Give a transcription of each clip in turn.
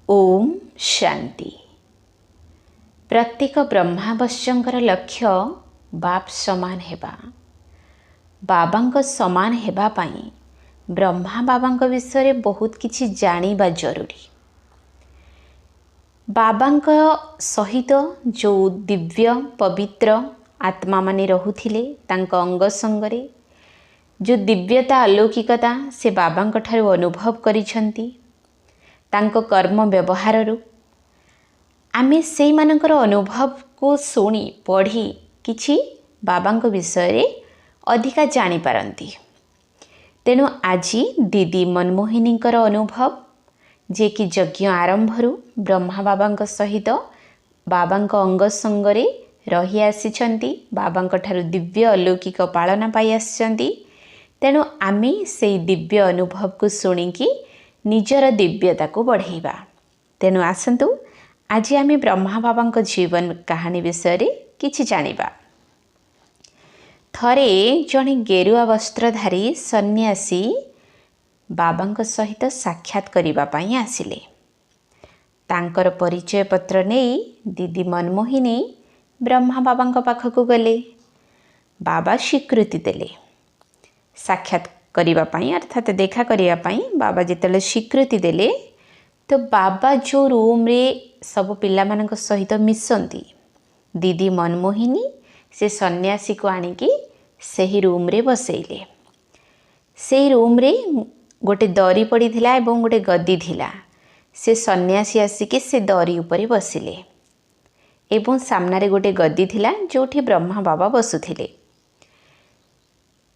ओम शांति। प्रत्येक ब्रह्मावश्यंकर लक्ष्य बाप समान हेबा। बाबांक समान हेबा पाई ब्रह्मा बाबांक विषय बहुत किछि जानिबा जरूरी। बाबांक सहित जो दिव्य पवित्र आत्मा माने रहुथिले तांक अंग संगरे जो दिव्यता अलौकिकता से बाबांक ठारू अनुभव करिछंती तांको कर्म व्यवहाररू आमे सेई मानकर अनुभव को सुनी पढ़ी किछि बाबांक विषय अधिका जानी पारंती। तेणु आजी दीदी मनमोहिनींकर अनुभव जे कि यज्ञ आरंभरू ब्रह्मा बाबांक सहित बाबांक अंग संगरे रही आसिछंती, बाबांक ठारू दिव्य अलौकिक पालना पाई आसिछंती। तेणु आमे सेई दिव्य अनुभव को सुनिकी निजर दिव्यता को बढ़ाइबा। तेणु आसंतु आज आमे ब्रह्मा बाबांक जीवन कहानी विषय किछि जानिबा। थरे जणे गेरुआ वस्त्रधारी सन्यासी बाबांक सहित साक्षात करिबा पई आसिले। तांकर परिचय पत्र नेई दीदी मनमोहिनी ब्रह्मा बाबांक पाखकु गले। बाबा स्वीकृति देले साक्षात करिबा पई, अर्थात देखा करिबा पई। बाबा जेतले स्वीकृति देले तो बाबा जो रूम रे सब पिला मानक सहित मिसंती, दीदी मनमोहिनी से सन्यासी को आनिकी सेही रूम रे बसेइले। सेही रूम रे गोटे दरी पड़ी थिला एवं गोटे गद्दी थिला। से सन्यासी आसिकी से दरी उपरे बसिले एवं सामनारे गोटे गद्दी थिला जोठी ब्रह्मा बाबा बसुथिले।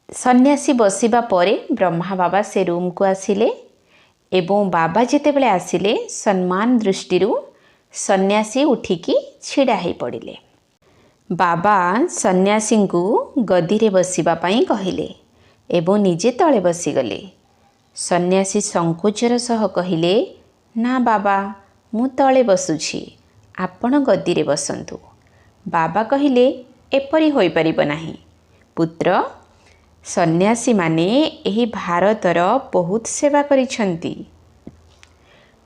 सन्यासी बसिबा परे ब्रह्मा बाबा से रूम को आसिले एवं बाबा जेतेबेले आसिले सम्मान दृष्टिरू सन्यासी उठिकी छिड़ा ही पड़िले। बाबा सन्यासी को गद्दी रे बसिबा पई कहिले एवं निजे तळे बसिगले। सन्यासी संकोचर सह कहिले, ना बाबा मु तळे बसुछि, आपण गद्दी रे बसंतु। बाबा कहिले, एपरि होई परिबो नाही पुत्र। सन्यासी माने एही भारतर बहुत सेवा करिछंती।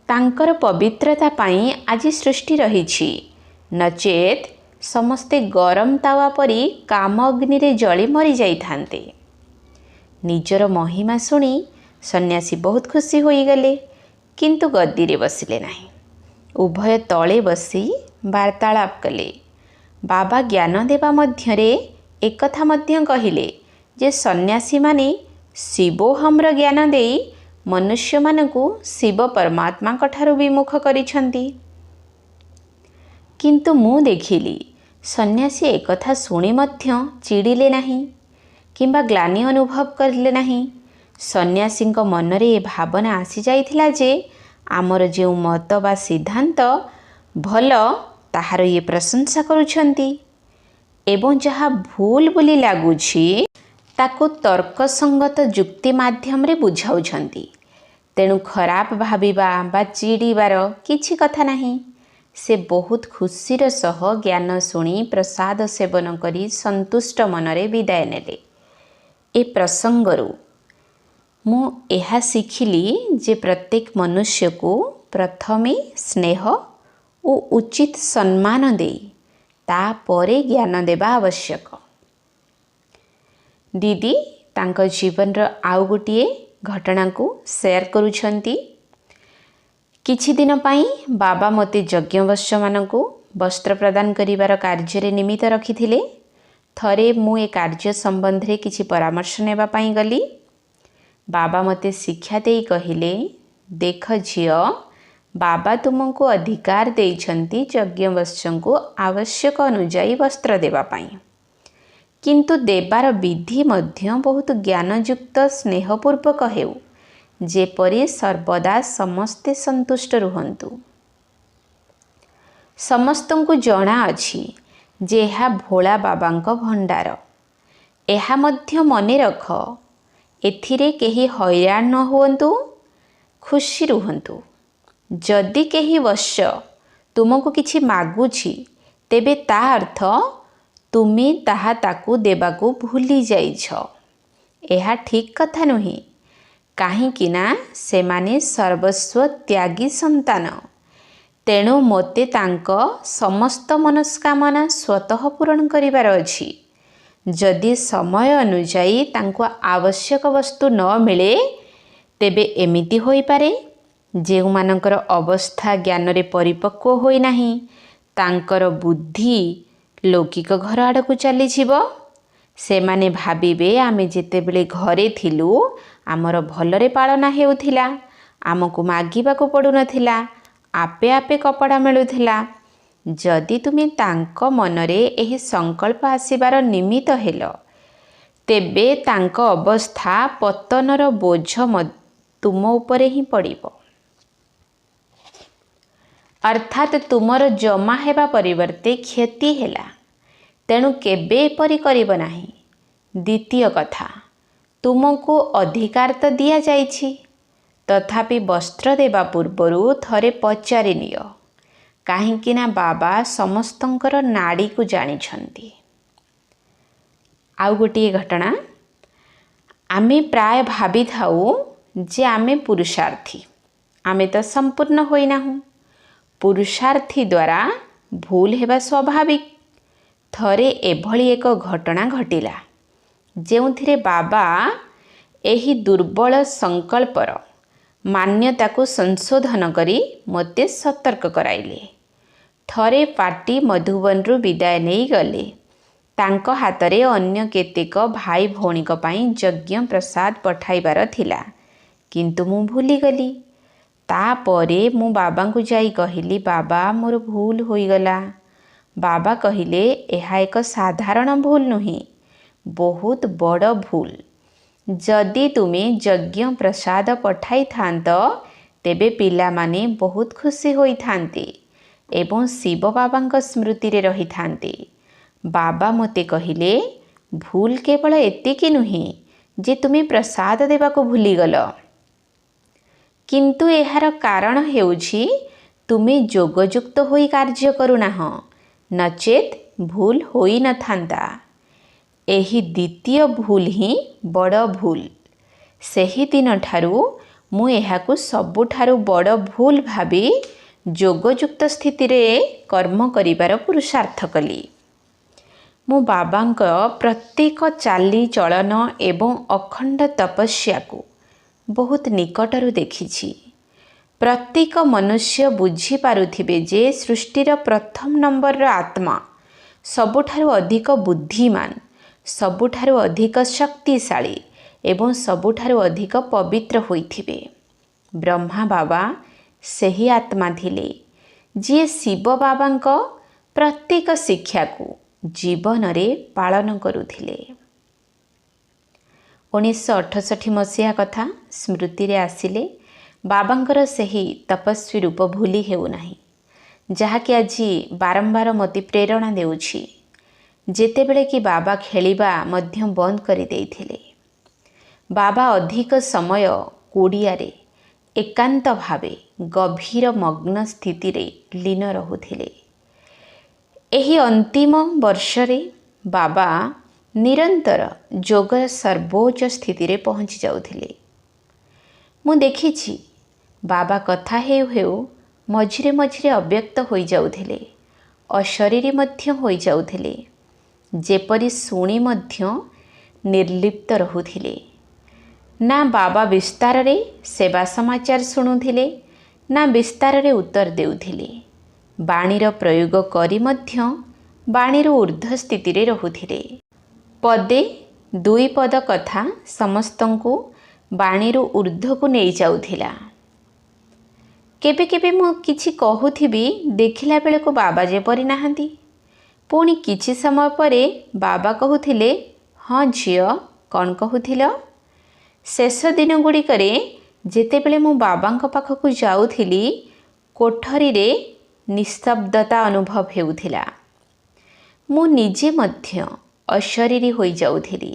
तांकर पवित्रता पाई आज सृष्टि रहिछि, नचेत समस्ते गरम तावा परी काम अग्नि रे जली मरी जाई थांते। निजर महिमा सुनी सन्यासी बहुत खुशी होई गले, किंतु गद्दी रे बसिले नाही। उभय तळे बसी वार्तालाप कले। बाबा ज्ञान देवा मध्यरे एकथा मध्य कहिले जे सन्यासी माने शिवोहम्र ज्ञान देई मनुष्य मानकु शिव परमात्मा कठारु विमुख करिछंती। किंतु मु देखिली सन्यासी एकथा सुनी मध्य चिड़िले नाही किंबा ग्लानि अनुभव करले नाही। सन्यासी मनरे ए भावना आसी जाइथिला जे आमर जे मत बा सिद्धांत भल ताहार ये प्रशंसा करुछंती एवं जहा भूल बोली लागुछि ताको तर्कसंगत जुक्ति माध्यम रे बुझाउछंती। तेणु खराब भाविबा बा चिड़ीबार किछि कथा नाही। से बहुत खुशीर सह ज्ञान शुणी प्रसाद सेवन करी संतुष्ट मनरे विदाय नेले। ए प्रसंगरु मु एहा शिखिली जे प्रत्येक मनुष्य को प्रथमे स्नेह और उचित सम्मान दे तापरे ज्ञान देवा आवश्यक। दीदी तांको जीवन रो आउ गोटिए घटना को शेयर करुछंती। किछि दिन पाई बाबा मते यज्ञवश्य मानकु वस्त्र प्रदान करिवार कार्य निमित्त रखिथिले। थरे मु ए कार्य संबंध रे किछि परामर्श नेबा पाई गली। बाबा मते शिक्षा देई कहिले, देख झियो, बाबा तुमको अधिकार देइछंती यज्ञवश्य को आवश्यक अनुଯାयी वस्त्र देबा पाई, किंतु देबार विधि मध्य बहुत ज्ञानयुक्त स्नेहपूर्वक हेउ, जेपरि सर्वदा समस्ते संतुष्ट रुहंतु। समस्तंकु जଣା अछि जे हा भोला बाबांक भंडार। एहा मध्य मने रख, एथिरे केही हैरान न हुअंतु, खुशी रुहंतु। जदि केही वश्य तुमको किछि मागुछि तेबे ता अर्थ तुमी ताहा ताकू देबाकू भूली जाइछ। एहा ठीक कथा नुहे, काहींकिना सेमाने सर्वस्व त्यागी संतान ତେଣୁ ମୋତେ ତାଙ୍କ ସମସ୍ତ ମନସ୍କାମନା ସ୍ୱତଃ ପୂରଣ କରିବାର ଅଛି। ଯଦି ସମୟ ଅନୁଯାୟୀ ତାଙ୍କୁ ଆବଶ୍ୟକ ବସ୍ତୁ ନ ମିଳେ ତେବେ ଏମିତି ହୋଇପାରେ ଯେଉଁମାନଙ୍କର ଅବସ୍ଥା ଜ୍ଞାନରେ ପରିପକ୍ୱ ହୋଇନାହିଁ ତାଙ୍କର ବୁଦ୍ଧି ଲୌକିକ ଘର ଆଡ଼କୁ ଚାଲିଯିବ। ସେମାନେ ଭାବିବେ ଆମେ ଯେତେବେଳେ ଘରେ ଥିଲୁ ଆମର ଭଲରେ ପାଳନା ହେଉଥିଲା, ଆମକୁ ମାଗିବାକୁ ପଡ଼ୁନଥିଲା, ଆପେ ଆପେ କପଡ଼ା ମିଳୁଥିଲା। ଯଦି ତୁମେ ତାଙ୍କ ମନରେ ଏହି ସଂକଳ୍ପ ଆସିବାର ନିମିତ୍ତ ହେଲ ତେବେ ତାଙ୍କ ଅବସ୍ଥା ପତନର ବୋଝ ତୁମ ଉପରେ ହିଁ ପଡ଼ିବ। ଅର୍ଥାତ୍ ତୁମର ଜମା ହେବା ପରିବର୍ତ୍ତେ କ୍ଷତି ହେଲା। ତେଣୁ କେବେ ଏପରି କରିବ ନାହିଁ। ଦ୍ୱିତୀୟ କଥା, ତୁମକୁ ଅଧିକାର ତ ଦିଆଯାଇଛି, ତଥାପି ବସ୍ତ୍ର ଦେବା ପୂର୍ବରୁ ଥରେ ପଚାରି ନିଅ, କାହିଁକି ନା ବାବା ସମସ୍ତଙ୍କର ନାଡ଼ିକୁ ଜାଣିଛନ୍ତି। ଆଉ ଗୋଟିଏ ଘଟଣା, ଆମେ ପ୍ରାୟ ଭାବିଥାଉ ଯେ ଆମେ ପୁରୁଷାର୍ଥୀ, ଆମେ ତ ସମ୍ପୂର୍ଣ୍ଣ ହୋଇନାହୁଁ। ପୁରୁଷାର୍ଥୀ ଦ୍ୱାରା ଭୁଲ ହେବା ସ୍ୱାଭାବିକ। ଥରେ ଏଭଳି ଏକ ଘଟଣା ଘଟିଲା ଯେଉଁଥିରେ ବାବା ଏହି ଦୁର୍ବଳ ସଂକଳ୍ପର ମାନ୍ୟତାକୁ ସଂଶୋଧନ କରି ମୋତେ ସତର୍କ କରାଇଲେ। ଥରେ ପାଟି ମଧୁବନରୁ ବିଦାୟ ନେଇଗଲେ। ତାଙ୍କ ହାତରେ ଅନ୍ୟ କେତେକ ଭାଇ ଭଉଣୀଙ୍କ ପାଇଁ ଯଜ୍ଞ ପ୍ରସାଦ ପଠାଇବାର ଥିଲା, କିନ୍ତୁ ମୁଁ ଭୁଲିଗଲି। ତାପରେ ମୁଁ ବାବାଙ୍କୁ ଯାଇ କହିଲି, ବାବା ମୋର ଭୁଲ ହୋଇଗଲା। ବାବା କହିଲେ, ଏହା ଏକ ସାଧାରଣ ଭୁଲ ନୁହେଁ, ବହୁତ ବଡ଼ ଭୁଲ। ଯଦି ତୁମେ ଯଜ୍ଞ ପ୍ରସାଦ ପଠାଇଥାନ୍ତ ତେବେ ପିଲାମାନେ ବହୁତ ଖୁସି ହୋଇଥାନ୍ତେ ଏବଂ ଶିବ ବାବାଙ୍କ ସ୍ମୃତିରେ ରହିଥାନ୍ତେ। ବାବା ମୋତେ କହିଲେ, ଭୁଲ କେବଳ ଏତିକି ନୁହେଁ ଯେ ତୁମେ ପ୍ରସାଦ ଦେବାକୁ ଭୁଲିଗଲ, କିନ୍ତୁ ଏହାର କାରଣ ହେଉଛି ତୁମେ ଯୋଗଯୁକ୍ତ ହୋଇ କାର୍ଯ୍ୟ କରୁନାହଁ, ନଚେତ୍ ଭୁଲ ହୋଇନଥାନ୍ତା। ଏହି ଦ୍ୱିତୀୟ ଭୁଲ ହିଁ ବଡ଼ ଭୁଲ। ସେହିଦିନଠାରୁ ମୁଁ ଏହାକୁ ସବୁଠାରୁ ବଡ଼ ଭୁଲ ଭାବି ଯୋଗଯୁକ୍ତ ସ୍ଥିତିରେ କର୍ମ କରିବାର ପୁରୁଷାର୍ଥ କଲି। ମୁଁ ବାବାଙ୍କ ପ୍ରତ୍ୟେକ ଚାଲିଚଳନ ଏବଂ ଅଖଣ୍ଡ ତପସ୍ୟାକୁ ବହୁତ ନିକଟରୁ ଦେଖିଛି। ପ୍ରତ୍ୟେକ ମନୁଷ୍ୟ ବୁଝିପାରୁଥିବେ ଯେ ସୃଷ୍ଟିର ପ୍ରଥମ ନମ୍ବରର ଆତ୍ମା ସବୁଠାରୁ ଅଧିକ ବୁଦ୍ଧିମାନ, ସବୁଠାରୁ ଅଧିକ ଶକ୍ତିଶାଳୀ ଏବଂ ସବୁଠାରୁ ଅଧିକ ପବିତ୍ର ହୋଇଥିବେ। ବ୍ରହ୍ମା ବାବା ସେହି ଆତ୍ମା ଥିଲେ ଯିଏ ଶିବ ବାବାଙ୍କ ପ୍ରତ୍ୟେକ ଶିକ୍ଷାକୁ ଜୀବନରେ ପାଳନ କରୁଥିଲେ। 1968 ମସିହା କଥା ସ୍ମୃତିରେ ଆସିଲେ ବାବାଙ୍କର ସେହି ତପସ୍ୱୀ ରୂପ ଭୁଲି ହେଉନାହିଁ, ଯାହାକି ଆଜି ବାରମ୍ବାର ମୋତେ ପ୍ରେରଣା ଦେଉଛି। ଯେତେବେଳେ କି ବାବା ଖେଳିବା ମଧ୍ୟ ବନ୍ଦ କରିଦେଇଥିଲେ, ବାବା ଅଧିକ ସମୟ କୁଡ଼ିଆରେ ଏକାନ୍ତ ଭାବେ ଗଭୀର ମଗ୍ନ ସ୍ଥିତିରେ ଲୀନ ରହୁଥିଲେ। ଏହି ଅନ୍ତିମ ବର୍ଷରେ ବାବା ନିରନ୍ତର ଯୋଗର ସର୍ବୋଚ୍ଚ ସ୍ଥିତିରେ ପହଞ୍ଚି ଯାଉଥିଲେ। ମୁଁ ଦେଖିଛି ବାବା କଥା ହେଉ ହେଉ ମଝିରେ ମଝିରେ ଅବ୍ୟକ୍ତ ହୋଇଯାଉଥିଲେ, ଅଶରୀରୀ ମଧ୍ୟ ହୋଇଯାଉଥିଲେ, ଯେପରି ଶୁଣି ମଧ୍ୟ ନିର୍ଲିପ୍ତ ରହୁଥିଲେ। ନା ବାବା ବିସ୍ତାରରେ ସେବା ସମାଚାର ଶୁଣୁଥିଲେ, ନା ବିସ୍ତାରରେ ଉତ୍ତର ଦେଉଥିଲେ। ବାଣୀର ପ୍ରୟୋଗ କରି ମଧ୍ୟ ବାଣୀରୁ ଉର୍ଦ୍ଧ୍ୱ ସ୍ଥିତିରେ ରହୁଥିଲେ। ପଦେ ଦୁଇ ପଦ କଥା ସମସ୍ତଙ୍କୁ ବାଣୀରୁ ଉର୍ଦ୍ଧ୍ୱକୁ ନେଇଯାଉଥିଲା। କେବେ କେବେ ମୁଁ କିଛି କହୁଥିବି, ଦେଖିଲା ବେଳକୁ ବାବା ଯେପରି ନାହାନ୍ତି। ପୁଣି କିଛି ସମୟ ପରେ ବାବା କହୁଥିଲେ, ହଁ ଝିଅ, କ'ଣ କହୁଥିଲ? ଶେଷ ଦିନ ଗୁଡ଼ିକରେ ଯେତେବେଳେ ମୁଁ ବାବାଙ୍କ ପାଖକୁ ଯାଉଥିଲି, କୋଠରୀରେ ନିସ୍ତବ୍ଧତା ଅନୁଭବ ହେଉଥିଲା। ମୁଁ ନିଜେ ମଧ୍ୟ ଅଶରୀରୀ ହୋଇଯାଉଥିଲି।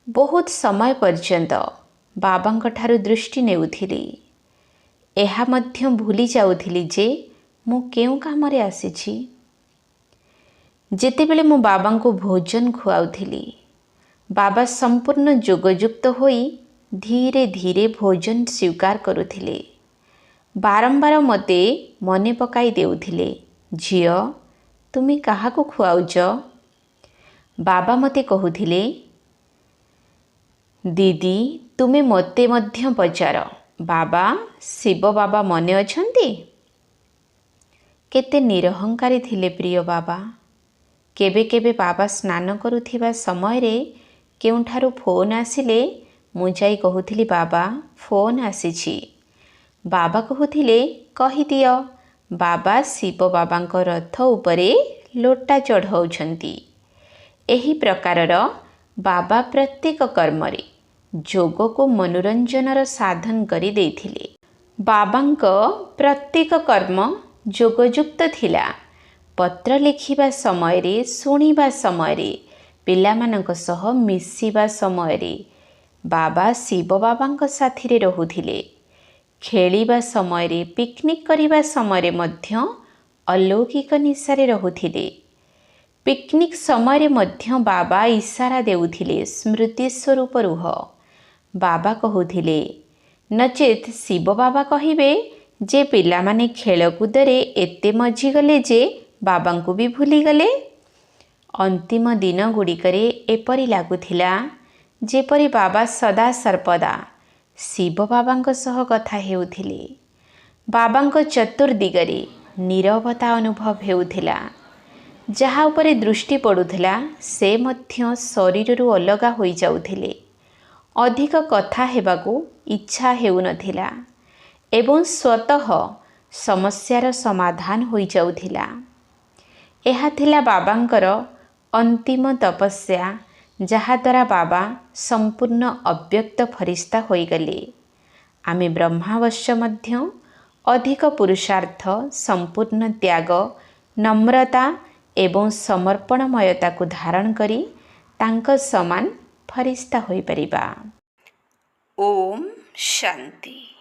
ବହୁତ ସମୟ ପର୍ଯ୍ୟନ୍ତ ବାବାଙ୍କ ଠାରୁ ଦୃଷ୍ଟି ନେଉଥିଲି। ଏହା ମଧ୍ୟ ଭୁଲି ଯାଉଥିଲି ଯେ ମୁଁ କେଉଁ କାମରେ ଆସିଛି। ଯେତେବେଳେ ମୁଁ ବାବାଙ୍କୁ ଭୋଜନ ଖୁଆଉଥିଲି, ବାବା ସମ୍ପୂର୍ଣ୍ଣ ଯୋଗଯୁକ୍ତ ହୋଇ ଧୀରେ ଧୀରେ ଭୋଜନ ସ୍ୱୀକାର କରୁଥିଲେ। ବାରମ୍ବାର ମୋତେ ମନେ ପକାଇ ଦେଉଥିଲେ, ଝିଅ ତୁମେ କାହାକୁ ଖୁଆଉଛ? ବାବା ମୋତେ କହୁଥିଲେ, ଦିଦି ତୁମେ ମୋତେ ମଧ୍ୟ ପଚାର, ବାବା ଶିବ ବାବା ମନେ ଅଛନ୍ତି? କେତେ ନିରହଙ୍କାରୀ ଥିଲେ ପ୍ରିୟ ବାବା। କେବେ କେବେ ବାବା ସ୍ନାନ କରୁଥିବା ସମୟରେ କେଉଁଠାରୁ ଫୋନ୍ ଆସିଲେ ମୁଁ ଯାଇ କହୁଥିଲି, ବାବା ଫୋନ୍ ଆସିଛି। ବାବା କହୁଥିଲେ, କହିଦିଅ। ବାବା ଶିବ ବାବାଙ୍କ ରଥ ଉପରେ ଲୋଟା ଚଢ଼ାଉଛନ୍ତି। ଏହି ପ୍ରକାରର ବାବା ପ୍ରତ୍ୟେକ କର୍ମରେ ଯୋଗକୁ ମନୋରଞ୍ଜନର ସାଧନ କରି ଦେଇଥିଲେ। ବାବାଙ୍କ ପ୍ରତ୍ୟେକ କର୍ମ ଯୋଗଯୁକ୍ତ ଥିଲା। ପତ୍ର ଲେଖିବା ସମୟରେ, ଶୁଣିବା ସମୟରେ, ପିଲାମାନଙ୍କ ସହ ମିଶିବା ସମୟରେ ବାବା ଶିବ ବାବାଙ୍କ ସାଥିରେ ରହୁଥିଲେ। ଖେଳିବା ସମୟରେ, ପିକନିକ୍ କରିବା ସମୟରେ ମଧ୍ୟ ଅଲୌକିକ ନିଶାରେ ରହୁଥିଲେ। ପିକନିକ୍ ସମୟରେ ମଧ୍ୟ ବାବା ଇସାରା ଦେଉଥିଲେ, ସ୍ମୃତି ସ୍ୱରୂପ ରୁହ। ବାବା କହୁଥିଲେ, ନଚେତ୍ ଶିବ ବାବା କହିବେ ଯେ ପିଲାମାନେ ଖେଳକୁଦରେ ଏତେ ମଜିଗଲେ ଯେ ବାବାଙ୍କୁ ବି ଭୁଲିଗଲେ। ଅନ୍ତିମ ଦିନ ଗୁଡ଼ିକରେ ଏପରି ଲାଗୁଥିଲା ଯେପରି ବାବା ସଦା ସର୍ବଦା ଶିବ ବାବାଙ୍କ ସହ କଥା ହେଉଥିଲେ। ବାବାଙ୍କ ଚତୁର୍ଦିଗରେ ନୀରବତା ଅନୁଭବ ହେଉଥିଲା। ଯାହା ଉପରେ ଦୃଷ୍ଟି ପଡ଼ୁଥିଲା ସେ ମଧ୍ୟ ଶରୀରରୁ ଅଲଗା ହୋଇଯାଉଥିଲେ। ଅଧିକ କଥା ହେବାକୁ ଇଚ୍ଛା ହେଉନଥିଲା ଏବଂ ସ୍ୱତଃ ସମସ୍ୟାର ସମାଧାନ ହୋଇଯାଉଥିଲା। ଏହା ଥିଲା ବାବାଙ୍କର ଅନ୍ତିମ ତପସ୍ୟା, ଯାହାଦ୍ୱାରା ବାବା ସମ୍ପୂର୍ଣ୍ଣ ଅବ୍ୟକ୍ତ ଫରିସ୍ତା ହୋଇଗଲେ। ଆମେ ବ୍ରହ୍ମାବଶ୍ୟ ମଧ୍ୟ ଅଧିକ ପୁରୁଷାର୍ଥ, ସମ୍ପୂର୍ଣ୍ଣ ତ୍ୟାଗ, ନମ୍ରତା ଏବଂ ସମର୍ପଣମୟତାକୁ ଧାରଣ କରି ତାଙ୍କ ସମାନ ଫରିସ୍ତା ହୋଇପାରିବା। ଓମ୍ ଶାନ୍ତି।